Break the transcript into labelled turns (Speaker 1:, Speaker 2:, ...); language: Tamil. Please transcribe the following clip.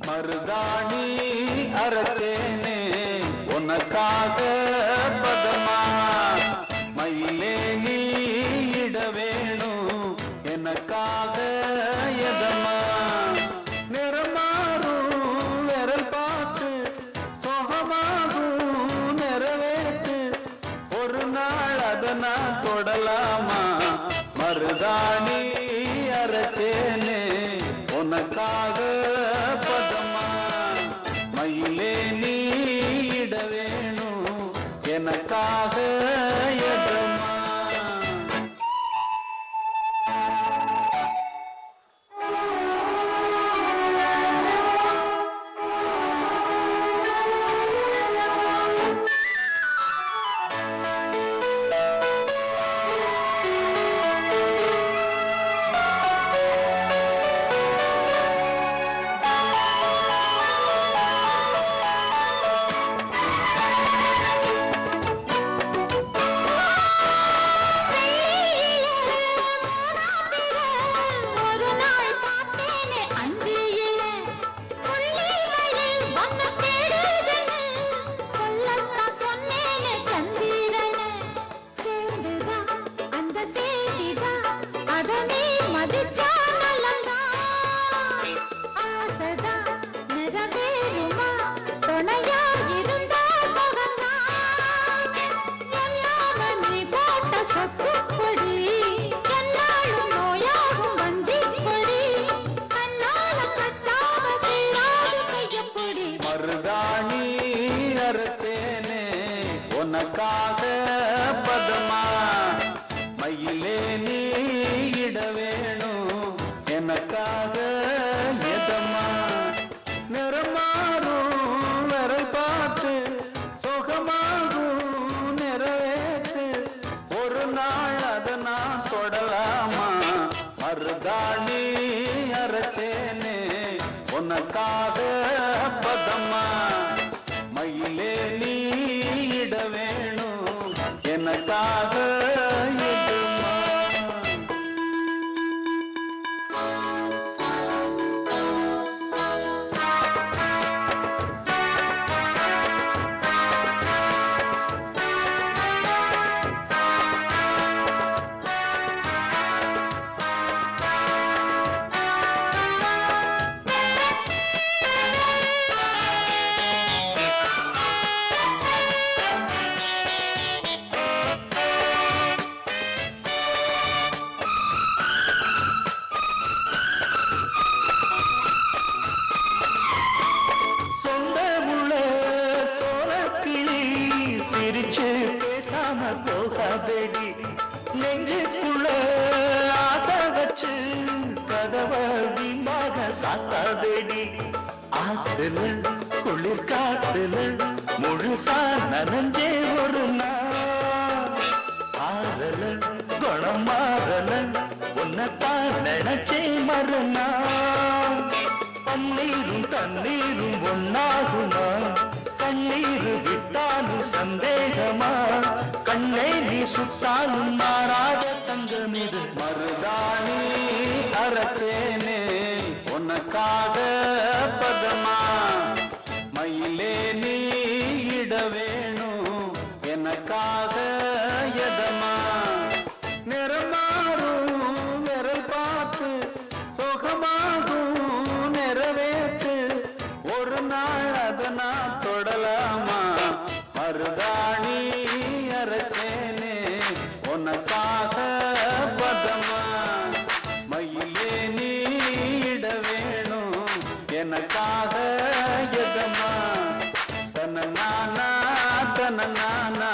Speaker 1: மருதாணி அரைச்சேனே உனக்காக பதமா மயிலே நீ இட வேணும் எனக்காக எதமா நிறமாறும் விரல் பார்த்து சொகமாகும் நிறைவேற்று ஒரு நாள் அதனா தொடலாமா மருதாணி அரைச்சேனே உனக்காக பதமா மயிலே நீ இட வேணும் எனக்காக எதமா மருதாணி அரைச்சேனே உனக்காக பதமா மயிலே நீ இட வேணும் எனக்காக எதமா நிறமாறும் விரல் பார்த்து சுகமாகும் நிறைவேற்று ஒரு நாள் அதை நான் தொடலாமா மருதாணி அரைச்சேனே உனக்காக பதமா மயிலே நீ இட வேணும் எனக்காக எதுமா சிரிச்சு பேசாம போகாதடி நெஞ்சுக்குள்ள ஆசை வச்சு கதவை வீணாக சாத்தாதடி ஆத்துல குளிர் காத்துல முழுசா நனஞ்சே ஒரு நாள் ஆறல குணம் மாறல உன்னைத்தான் நினைச்சே மறுநாள் பன்னீரும் தண்ணீரும் ஒன்னாகுமா கண்ணீர் விட்டாலும் சந்தேகமா கண்ணை நீ சுட்டாலும் மாறாத தங்கமிது மருதாணி அரைச்சேனே உனக்காக பதமா மயிலே நீ இட வேணும் எனக்காக எதமா நிறமாறும் விரல் பார்த்து சுகமாகும் நிறைவேற்று ஒரு நாள் அதனா தொடலாமா மருதாணி அரைச்சேனே உனக்காக பதமா மயிலே நீ இட வேணும் எனக்காக எதமா தன நானா